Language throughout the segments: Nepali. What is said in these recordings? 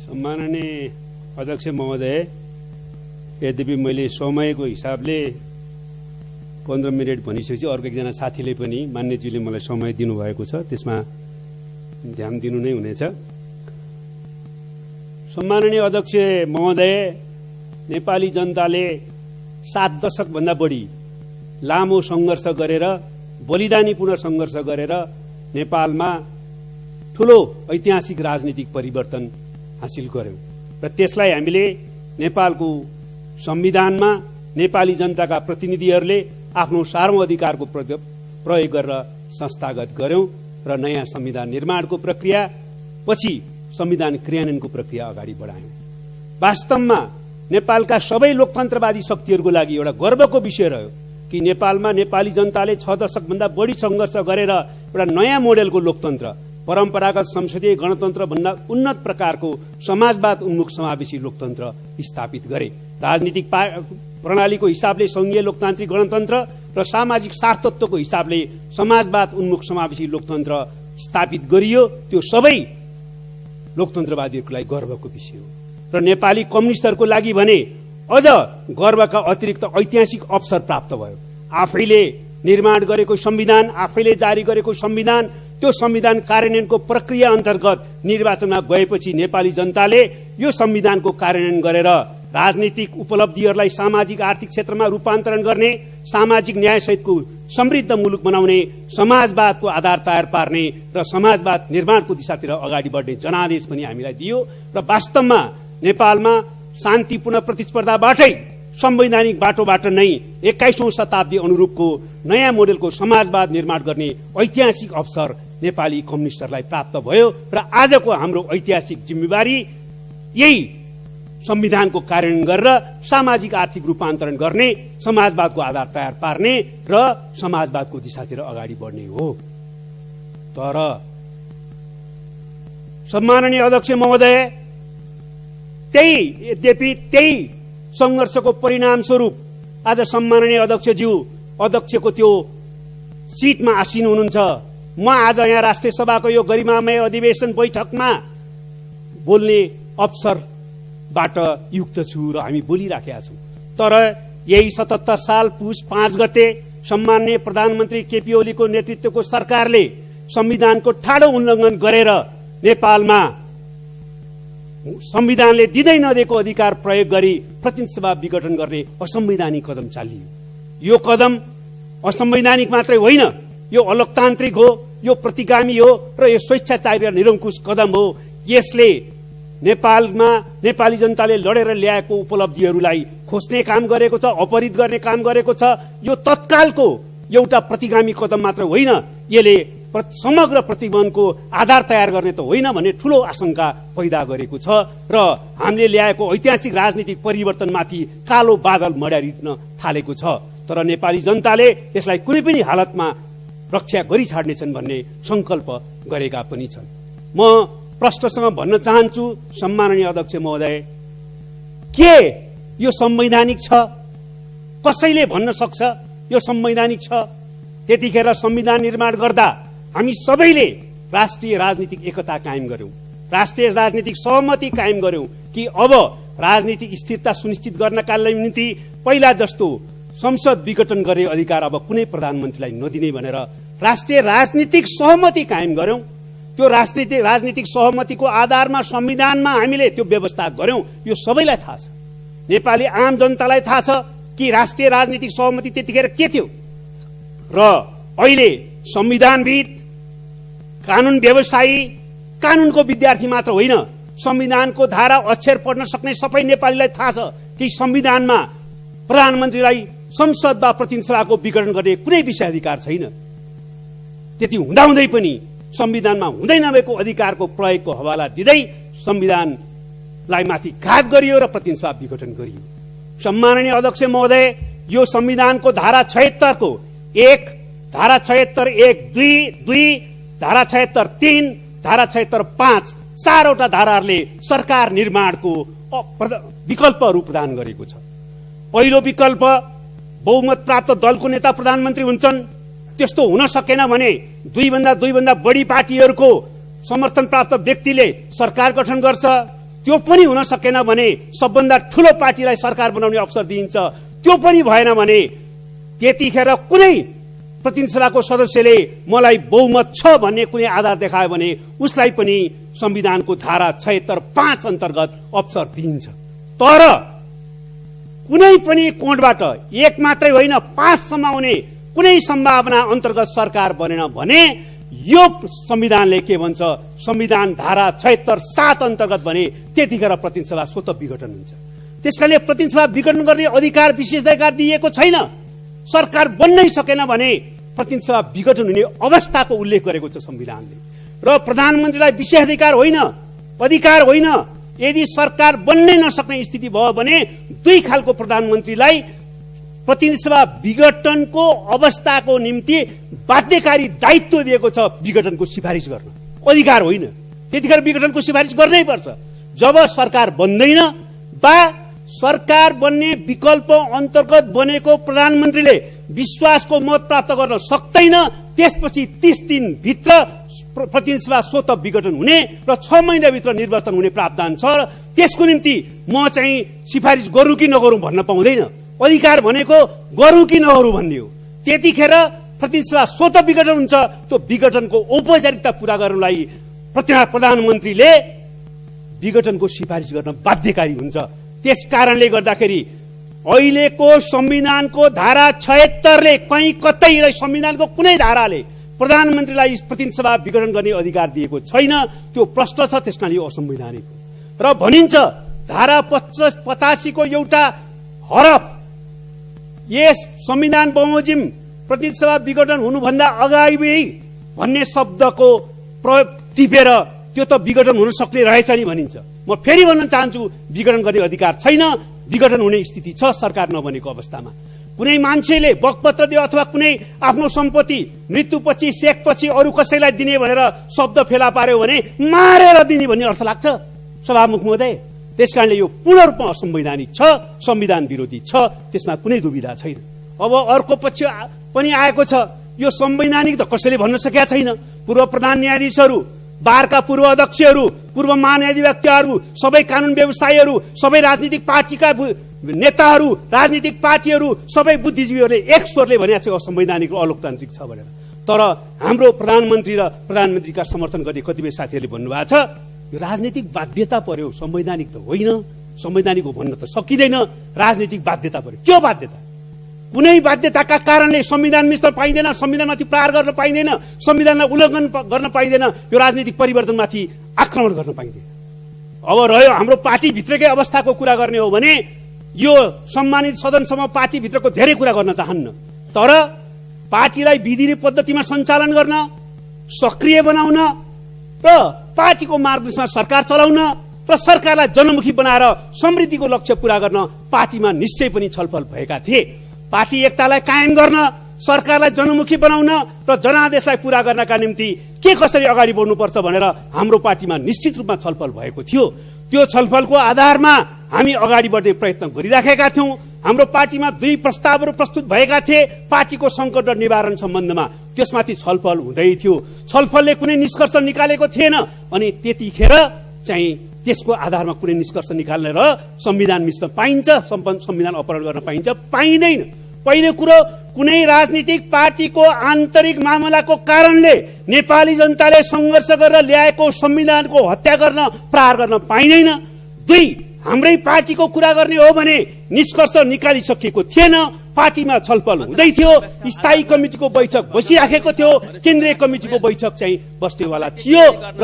सम्माननीय अध्यक्ष महोदय, यद्यपि मैले समयको हिसाबले 15 मिनट भनिसकेपछि अर्को एकजना साथीले पनि मान्यज्यूले मलाई समय दिनुभएको छ, त्यसमा ध्यान दिनु नै हुनेछ। सम्माननीय अध्यक्ष महोदय, नेपाली जनताले 7 दशकभन्दा बढी लामो सङ्घर्ष गरेर, बलिदानीपूर्ण सङ्घर्ष गरेर नेपालमा ठूलो ऐतिहासिक राजनीतिक परिवर्तन हासिल गर्यौं र त्यसलाई हामीले नेपालको संविधानमा नेपाली जनताका प्रतिनिधिहरूले आफ्नो सार्वभौम अधिकारको प्रयोग गरेर संस्थागत गर्यौं र नयाँ संविधान निर्माणको प्रक्रिया पछि संविधान क्रियान्वयनको प्रक्रिया अगाडि बढायौं। वास्तवमा नेपालका सबै लोकतन्त्रवादी शक्तिहरूको लागि एउटा गर्वको विषय रह्यो कि नेपालमा नेपाली जनताले 6 दशकभन्दा बढी सङ्घर्ष गरेर एउटा नयाँ मोडेलको लोकतन्त्र, परम्परागत संसदीय गणतन्त्र भन्दा उन्नत प्रकारको समाजवाद उन्मुख समावेशी लोकतन्त्र स्थापित गरे। राजनीतिक प्रणालीको हिसाबले संघीय लोकतान्त्रिक गणतन्त्र र सामाजिक सार्थत्वको हिसाबले समाजवाद उन्मुख समावेशी लोकतन्त्र स्थापित गरियो। त्यो सबै लोकतन्त्रवादीहरूको लागि गर्वको विषय हो र नेपाली कम्युनिस्टहरूको लागि भने अझ गर्वका अतिरिक्त ऐतिहासिक अवसर प्राप्त भयो। आफैले निर्माण गरेको संविधान, आफैले जारी गरेको संविधान, त्यो संविधान कार्यान्वयनको प्रक्रिया अन्तर्गत निर्वाचनमा गएपछि नेपाली जनताले यो संविधानको कार्यान्वयन गरेर राजनीतिक उपलब्धिहरूलाई सामाजिक आर्थिक क्षेत्रमा रूपान्तरण गर्ने, सामाजिक न्यायसहितको समृद्ध मुलुक बनाउने, समाजवादको आधार तयार पार्ने र समाजवाद निर्माणको दिशातिर अगाडि बढ्ने जनादेश पनि हामीलाई दियो र वास्तवमा नेपालमा शान्तिपूर्ण प्रतिस्पर्धाबाटै संवैधानिक बाटोबाट नै 21औं शताब्दी अनुरूपको नयाँ मोडेलको समाजवाद निर्माण गर्ने ऐतिहासिक अवसर नेपाली कम्युनिस्टहरूलाई प्राप्त भयो र आजको हाम्रो ऐतिहासिक जिम्मेवारी यही संविधानको कार्यान्वयन गरेर सामाजिक आर्थिक रूपान्तरण गर्ने, समाजवादको आधार तयार पार्ने र समाजवादको दिशातिर अगाडि बढ्ने हो। तर सम्माननीय अध्यक्ष महोदय, यद्यपि त्यही संघर्षको परिणाम स्वरूप आज सम्माननीय अध्यक्षज्यू अध्यक्षको त्यो सिटमा आसीन हुनुहुन्छ। म आज यहाँ राष्ट्रिय सभाको यो गरिमामय अधिवेशन बैठकमा बोल्ने अवसरबाट युक्त छु र हामी बोलिराखेका छौं। तर यही 77 साल पुस 5 गते सम्माननीय प्रधानमन्त्री केपी ओलीको नेतृत्वको सरकारले संविधानको ठाडो उल्लङ्घन गरेर नेपालमा संविधानले दिँदै नदिएको अधिकार प्रयोग गरी प्रतिनिधि सभा विघटन गर्ने असंवैधानिक कदम चालियो। यो कदम असंवैधानिक मात्रै होइन, यो अलोकतान्त्रिक हो, यो प्रतिगामी हो र यो स्वेच्छाचारी र निरङ्कुश कदम हो। यसले नेपालमा नेपाली जनताले लडेर ल्याएको उपलब्धिहरूलाई खोज्ने काम गरेको छ, अपहरित गर्ने काम गरेको छ। यो तत्कालको एउटा प्रतिगामी कदम मात्र होइन, यसले समग्र प्रतिबन्धको आधार तयार गर्ने त होइन भन्ने ठूलो आशंका पैदा गरेको छ र हामीले ल्याएको ऐतिहासिक राजनीतिक परिवर्तनमाथि कालो बादल मड्यारिन थालेको छ। तर नेपाली जनताले यसलाई कुनै पनि हालतमा रक्षा गरी छाड्नेछन् भन्ने संकल्प गरेका पनि छन्। म प्रश्नसँग भन्न चाहन्छु सम्माननीय अध्यक्ष महोदय, के यो संवैधानिक छ? कसैले भन्न सक्छ यो संवैधानिक छ? त्यतिखेर संविधान निर्माण गर्दा हामी सबैले राष्ट्रिय राजनीतिक एकता कायम गर्यौं, राष्ट्रिय राजनीतिक सहमति कायम गर्यौं कि अब राजनीतिक स्थिरता सुनिश्चित गर्नका निम्ति पहिला जस्तो संसद विघटन गर्ने अधिकार अब कुनै प्रधानमन्त्रीलाई नदिने भनेर राष्ट्रिय राजनीतिक सहमति कायम गर्यौं। त्यो राजनीतिक सहमतिको आधारमा संविधानमा हामीले त्यो व्यवस्था गर्यौं। यो सबैलाई थाहा छ, नेपाली आम जनतालाई थाहा छ कि राष्ट्रिय राजनीतिक सहमति त्यतिखेर के थियो र अहिले संविधानविद, कानून व्यवसायी, कानूनको विद्यार्थी मात्र होइन, संविधानको धारा अक्षर पढ्न सक्ने सबै नेपालीलाई थाहा छ कि संविधानमा प्रधानमन्त्रीलाई संसद वा प्रतिनिधि सभाको विघटन गर्ने कुनै विशेषाधिकार छैन। त्यति हुँदाहुँदै पनि संविधानमा हुँदै नभएको अधिकारको प्रयोगको हवाला दिँदै संविधानलाई माथि घात गरियो र प्रतिनिधि सभा विघटन गरियो। सम्माननीय अध्यक्ष महोदय, यो संविधानको धारा 76 को 1, धारा 76 1, 2, धारा 76 3, धारा 76 5, 4वटा धाराहरूले सरकार निर्माणको विकल्पहरू प्रदान गरेको छ। पहिलो विकल्प, बहुमत प्राप्त दलको नेता प्रधानमन्त्री हुन्छन्। त्यस्तो हुन सकेन भने 2 भन्दा बढी पार्टीहरूको समर्थन प्राप्त व्यक्तिले सरकार गठन गर्छ। त्यो पनि हुन सकेन भने सबभन्दा ठूलो पार्टीलाई सरकार बनाउने अवसर दिइन्छ, त्यो पनि भएन भने त्यतिखेर कुनै प्रतिनिधि सभाको सदस्यले मलाई बहुमत छ भन्ने कुनै आधार देखायो भने उसलाई पनि संविधानको धारा 76(5) अन्तर्गत अवसर दिइन्छ। तर कुनै पनि कोणबाट एक मात्रै होइन 5 सम्म आउने कुनै सम्भावना अन्तर्गत सरकार बनेन भने यो संविधानले के भन्छ, संविधान धारा 76(7) अन्तर्गत भने त्यतिखेर प्रतिनिधि सभा स्वतः विघटन हुन्छ। त्यसकारणले प्रतिनिधि सभा विघटन गर्ने अधिकार विशेषाधिकार दिएको छैन। सरकार बन्नै सकेन भने प्रतिनिधि सभा विघटन हुने अवस्थाको उल्लेख गरेको छ संविधानले। र प्रधानमन्त्रीलाई विशेषाधिकार होइन, अधिकार होइन। यदि सरकार बन्नै नसक्ने स्थिति भयो भने दुई खालको प्रधानमन्त्रीलाई प्रतिनिधि सभा विघटनको अवस्थाको निम्ति बाध्यकारी दायित्व दिएको छ विघटनको सिफारिस गर्न, अधिकार होइन। त्यतिखेर विघटनको सिफारिस गर्नै पर्छ। जब सरकार बन्दैन वा सरकार बन्ने विकल्प अन्तर्गत बनेको प्रधानमन्त्रीले विश्वासको मत प्राप्त गर्न सक्दैन, त्यसपछि 30 दिनभित्र प्रतिनिधि सभा स्वतः विघटन हुने र 6 महिनाभित्र निर्वाचन हुने प्रावधान छ। र त्यसको निम्ति म चाहिँ सिफारिस गरौँ कि नगरौँ भन्न पाउँदैन। अधिकार भनेको गरौँ कि नगरौँ भन्ने हो। त्यतिखेर प्रतिनिधि सभा स्वतः विघटन हुन्छ। त्यो विघटनको औपचारिकता पूरा गर्नलाई प्रधानमन्त्रीले विघटनको सिफारिस गर्न बाध्यकारी हुन्छ। त्यस कारणले गर्दाखेरि अहिलेको संविधानको धारा 76ले कहीँ कतै संविधानको कुनै धाराले प्रधानमन्त्रीलाई प्रतिनिधि सभा विघटन गर्ने अधिकार दिएको छैन। त्यो प्रश्न छ, त्यसकारण यो असंवैधानिक हो। र भनिन्छ धारा 85 को एउटा हरफ यस संविधान बमोजिम प्रतिनिधि सभा विघटन हुनुभन्दा अगाडि भन्ने शब्दको टिपेर त्यो त विघटन हुन सक्ने रहेछ नि भनिन्छ। म फेरि भन्न चाहन्छु, विघटन गर्ने अधिकार छैन। विघटन हुने स्थिति छ सरकार नबनेको अवस्थामा। कुनै मान्छेले बकपत्र दियो अथवा कुनै आफ्नो सम्पत्ति मृत्युपछि सेकपछि अरू कसैलाई दिने भनेर शब्द फेला पार्यो भने मारेर दिने भन्ने अर्थ लाग्छ सभामुख महोदय। त्यसकारणले यो पूर्ण रूपमा असंवैधानिक छ, संविधान विरोधी छ, त्यसमा कुनै दुविधा छैन। अब अर्को पक्ष पनि आएको छ, यो संवैधानिक त कसैले भन्न सकेका छैन। पूर्व प्रधान न्यायाधीशहरू, बारका पूर्व अध्यक्षहरू, पूर्व महान्यायाधिवक्ताहरू, सबै कानून व्यवसायीहरू, सबै राजनीतिक पार्टीका नेताहरू, राजनीतिक पार्टीहरू, सबै बुद्धिजीवीहरूले एक स्वरले भनेको छ असंवैधानिक र अलोकतान्त्रिक छ भनेर। तर हाम्रो प्रधानमन्त्री र प्रधानमन्त्रीका समर्थन गर्ने कतिपय साथीहरूले भन्नुभएको छ यो राजनीतिक बाध्यता पर्यो, संवैधानिक त होइन। संवैधानिक हो भन्न त सकिँदैन, राजनीतिक बाध्यता पर्यो। के बाध्यता? कुनै बाध्यताका कारणले संविधान मिच्न पाइँदैन, संविधानमाथि प्रहार गर्न पाइँदैन, संविधानलाई उल्लङ्घन गर्न पाइँदैन, यो राजनीतिक परिवर्तनमाथि आक्रमण गर्न पाइँदैन। अब रह्यो हाम्रो पार्टीभित्रकै अवस्थाको कुरा गर्ने हो भने यो सम्मानित सदनसम्म पार्टीभित्रको धेरै कुरा गर्न चाहन्न। तर पार्टीलाई विधि पद्धतिमा सञ्चालन गर्न, सक्रिय बनाउन र पार्टीको मार्गदर्शनमा सरकार चलाउन र सरकारलाई जनमुखी बनाएर समृद्धिको लक्ष्य पूरा गर्न पार्टीमा निश्चय पनि छलफल भएका थिए। पार्टी एकतालाई कायम गर्न, सरकारलाई जनमुखी बनाउन र जनादेशलाई पूरा गर्नका निम्ति के कसरी अगाडि बढ्नुपर्छ भनेर हाम्रो पार्टीमा निश्चित रूपमा छलफल भएको थियो। त्यो छलफलको आधारमा हामी अगाडि बढ्ने प्रयत्न गरिराखेका थियौं। हाम्रो पार्टीमा 2 प्रस्तावहरू प्रस्तुत भएका थिए पार्टीको संकट र निवारण सम्बन्धमा। त्यसमाथि छलफल हुँदै थियो। छलफलले कुनै निष्कर्ष निकालेको थिएन। अनि त्यतिखेर चाहिँ त्यसको आधारमा कुनै निष्कर्ष निकाल्ने र संविधान मिच्न पाइन्छ, संविधान अपहरण गर्न पाइन्छ, पाइँदैन। पहिलो कुरो, कुनै राजनीतिक पार्टीको आन्तरिक मामलाको कारणले नेपाली जनताले संघर्ष गरेर ल्याएको संविधानको हत्या गर्न, प्रहार गर्न पाइँदैन। 2, हाम्रै पार्टीको कुरा गर्ने हो भने निष्कर्ष निकालिसकेको थिएन। पार्टीमा छलफल हुँदै थियो, स्थायी कमिटिको बैठक बसिराखेको थियो, केन्द्रीय कमिटिको बैठक चाहिँ बस्नेवाला थियो र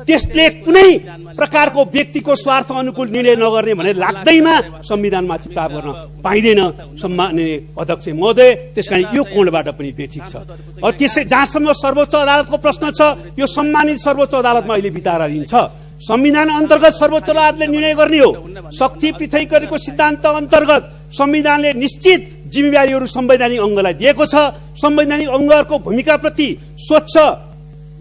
त्यसले कुनै प्रकारको व्यक्तिको स्वार्थ अनुकूल निर्णय नगर्ने भनेर लाग्दैमा संविधानमाथि प्रहार गर्न पाइँदैन सम्माननीय अध्यक्ष महोदय। त्यसकारण यो कोणबाट पनि बेठिक छ। त्यसै जहाँसम्म सर्वोच्च अदालतको प्रश्न छ, यो सम्मानित सर्वोच्च अदालतमा अहिले विचाराधीन छ। संविधान अन्तर्गत सर्वोच्च अदालतले निर्णय गर्ने हो। शक्ति पृथकीकरणको सिद्धान्त अन्तर्गत संविधानले निश्चित जिम्मेवारीहरू संवैधानिक अङ्गलाई दिएको छ। संवैधानिक अङ्गहरूको भूमिकाप्रति स्वच्छ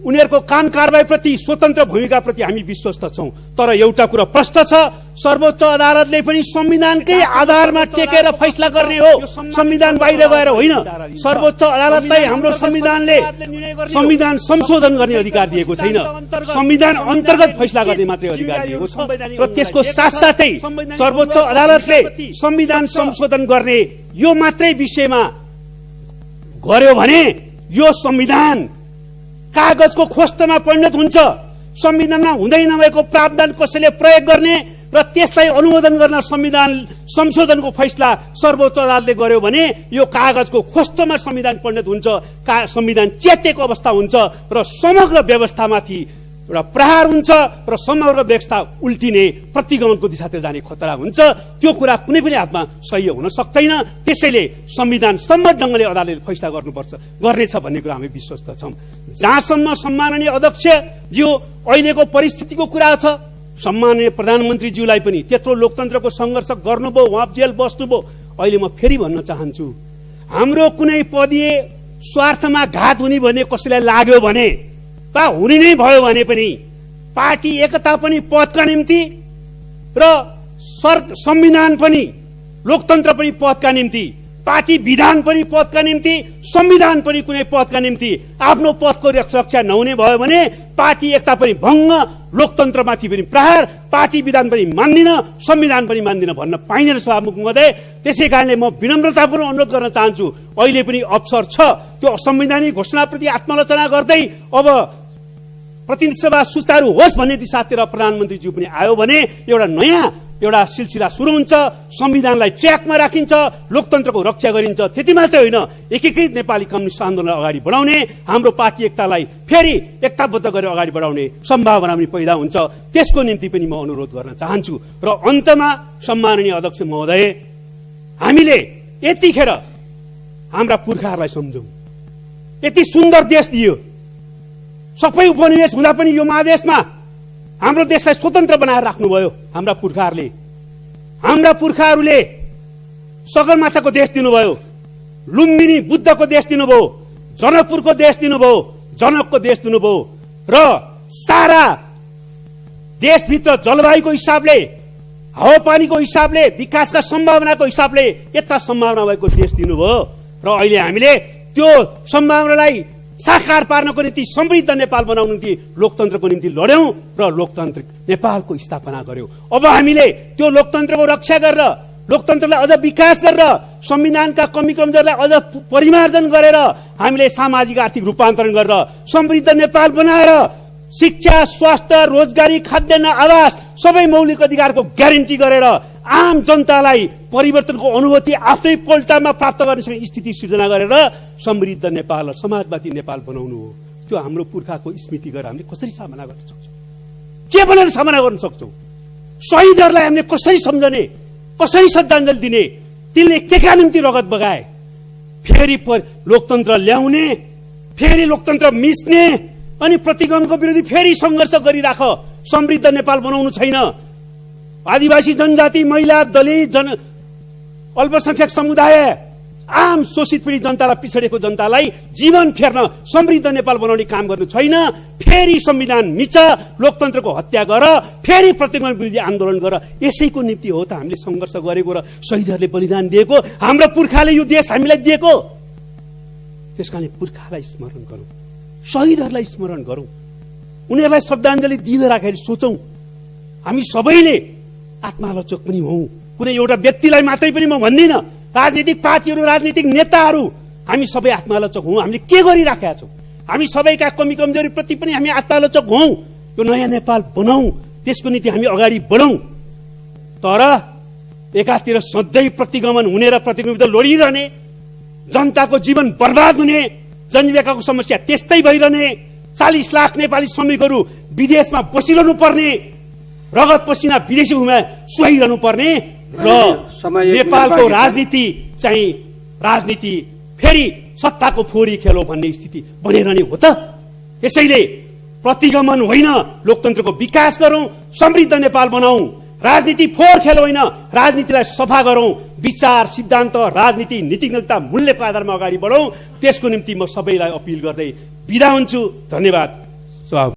उनीहरूको काम कारबाहीप्रति स्वतन्त्र भूमिकाप्रति हामी विश्वस्त छौं। तर एउटा कुरा प्रष्ट छ, सर्वोच्च अदालतले पनि संविधानकै आधारमा टेकेर फैसला गर्ने हो, संविधान बाहिर गएर होइन। सर्वोच्च अदालतलाई हाम्रो संविधानले संविधान संशोधन गर्ने अधिकार दिएको छैन, संविधान अन्तर्गत फैसला गर्ने मात्रै अधिकार दिएको छ। र त्यसको साथसाथै सर्वोच्च अदालतले संविधान संशोधन गर्ने यो मात्रै विषयमा गर्यो भने यो संविधान कागजको खोस्टमा परिणत हुन्छ। संविधानमा हुँदै नभएको प्रावधान कसैले प्रयोग गर्ने र त्यसलाई अनुमोदन गर्न संविधान संशोधनको फैसला सर्वोच्च अदालतले गर्यो भने यो कागजको खोस्टमा संविधान परिणत हुन्छ, संविधान च्यातिएको अवस्था हुन्छ र समग्र व्यवस्थामाथि एउटा प्रहार हुन्छ र समग्र व्यवस्था उल्टिने प्रतिगमनको दिशातिर जाने खतरा हुन्छ। त्यो कुरा कुनै पनि हातमा सही हुन सक्दैन। त्यसैले संविधान सम्मत ढंगले अदालतले फैसला गर्नेछ भन्ने कुरा हामी विश्वस्त छौं। जहाँसम्म सम्माननीय अध्यक्षज्यू अहिलेको परिस्थितिको कुरा छ, सम्माननीय प्रधानमन्त्रीज्यूलाई पनि त्यत्रो लोकतन्त्रको संघर्ष गर्नुभयो, उहाँ जेल बस्नुभयो। अहिले म फेरि भन्न चाहन्छु, हाम्रो कुनै पदीय स्वार्थमा घात हुने भन्ने कसैलाई लाग्यो भने वा हुने नै भयो भने पनि पार्टी एकता पनि पदका निम्ति र संविधान पनि लोकतन्त्र पनि पदका निम्ति, पार्टी विधान पनि पदका निम्ति, संविधान पनि कुनै पदका निम्ति आफ्नो पदको रक्षा नहुने भयो भने पार्टी एकता पनि भङ्ग, लोकतन्त्रमाथि पनि प्रहार, पार्टी विधान पनि मान्दिन, संविधान पनि मान्दिन भन्न पाइँदैन सभामुख महोदय। त्यसै कारणले म विनम्रतापूर्वक अनुरोध गर्न चाहन्छु, अहिले पनि अवसर छ त्यो असंवैधानिक घोषणाप्रति आत्मालोचना गर्दै अब प्रतिनिधि सभा सुचारू होस् भन्ने दिशातिर प्रधानमन्त्रीज्यू पनि आयो भने एउटा सिलसिला सुरु हुन्छ, संविधानलाई ट्र्याकमा राखिन्छ, लोकतन्त्रको रक्षा गरिन्छ। त्यति मात्रै होइन, एकीकृत नेपाली कम्युनिस्ट आन्दोलनलाई अगाडि बढाउने, हाम्रो पार्टी एकतालाई फेरि एकताबद्ध गरेर अगाडि बढाउने सम्भावना पनि पैदा हुन्छ। त्यसको निम्ति पनि म अनुरोध गर्न चाहन्छु। र अन्तमा सम्माननीय अध्यक्ष महोदय, हामीले यतिखेर हाम्रा पुर्खाहरूलाई सम्झौं। यति सुन्दर देश दियो, सबै उपनिवेश हुँदा पनि यो महादेशमा हाम्रो देशलाई स्वतन्त्र बनाएर राख्नुभयो हाम्रा पुर्खाहरूले। हाम्रा पुर्खाहरूले सगरमाथाको देश दिनुभयो, लुम्बिनी बुद्धको देश दिनुभयो, जनकपुरको देश दिनुभयो, जनकको देश दिनुभयो र सारा देशभित्र जलवायुको हिसाबले, हावापानीको हिसाबले, विकासका सम्भावनाको हिसाबले यता सम्भावना भएको देश दिनुभयो। र अहिले हामीले त्यो सम्भावनालाई साकार पार्नको निम्ति समृद्ध नेपाल बनाउनको निम्ति लोकतन्त्रको निम्ति लड्यौं र लोकतान्त्रिक नेपालको स्थापना गर्यौं। अब हामीले त्यो लोकतन्त्रको रक्षा गरेर, लोकतन्त्रलाई अझ विकास गरेर, संविधानका कमी कमजोरलाई अझ परिमार्जन गरेर हामीले सामाजिक आर्थिक रूपान्तरण गरेर समृद्ध नेपाल बनाएर शिक्षा, स्वास्थ्य, रोजगारी, खाद्यान्न, आवास सबै मौलिक अधिकारको ग्यारेन्टी गरेर आम जनतालाई परिवर्तनको अनुभूति आफ्नै पोल्टामा प्राप्त गर्ने स्थिति सिर्जना गरेर समृद्ध नेपाल र समाजवादी नेपाल बनाउनु हो। त्यो हाम्रो पुर्खाको स्मृति गरेर हामीले कसरी सामना गर्न सक्छौं? के भनेर सामना गर्न सक्छौं? शहीदहरूलाई हामीले कसरी सम्झने, कसरी श्रद्धाञ्जली दिने? तिनले केका निम्ति रगत बगाए? फेरि लोकतन्त्र ल्याउने, फेरि लोकतन्त्र मिच्ने अनि प्रतिगमनको विरोधी फेरि संघर्ष गरिराख। समृद्ध नेपाल बनाउनु छैन। आदिवासी जनजाति, महिला, दलित, अल्पसंख्यक समुदाय, आम शोषित पीडित जनतालाई, पिछडेको जनतालाई जीवन फेर्न समृद्ध नेपाल बनाउने काम गर्नु छैन। फेरि संविधान मिच, लोकतन्त्रको हत्या गर, फेरि प्रतिगमन विरोधी आन्दोलन गर। यसैको निम्ति हो त हामीले संघर्ष गरेको र शहीदहरूले बलिदान दिएको, हाम्रो पुर्खाले यो देश हामीलाई दिएको। त्यसकारणले पुर्खालाई स्मरण गरौं, शहीदहरूलाई स्मरण गरौं, उनीहरूलाई श्रद्धाञ्जली दिँदै राखेर सोचौं। हामी सबैले आत्मालोचक पनि हौं। कुनै एउटा व्यक्तिलाई मात्रै पनि म भन्दिन, राजनीतिक पार्टीहरू, राजनीतिक नेताहरू, हामी सबै आत्मालोचक हौं। हामीले के गरिराखेका छौं? हामी सबैका कमी कमजोरी प्रति पनि हामी आत्मालोचक हौं। यो नयाँ नेपाल बनाऊ, त्यसको निम्ति हामी अगाडि बढौं। तर एकातिर सधैँ प्रतिगमन हुने र प्रतिगमन लडिरहने, जनताको जीवन बर्बाद हुने, जनजीविकाको समस्या त्यस्तै भइरहने, 40 लाख नेपाली श्रमिकहरू विदेशमा बसिरहनु पर्ने, रगत पसिना विदेशी भूमिमा सुहाइरहनु पर्ने र नेपालको राजनीति चाहिँ राजनीति फेरि सत्ताको फोरी खेलो भन्ने स्थिति बनिरहने हो त। यसैले प्रतिगमन होइन, लोकतन्त्रको विकास गरौं, समृद्ध नेपाल बनाऊ। राजनीति फोहोर खेल होइन, राजनीतिलाई सफा गरौं, विचार, सिद्धान्त, राजनीति, नीतिज्ञता, मूल्यको आधारमा अगाडि बढौं। त्यसको निम्ति म सबैलाई अपिल गर्दै बिदा हुन्छु। धन्यवाद। स्वाभाविक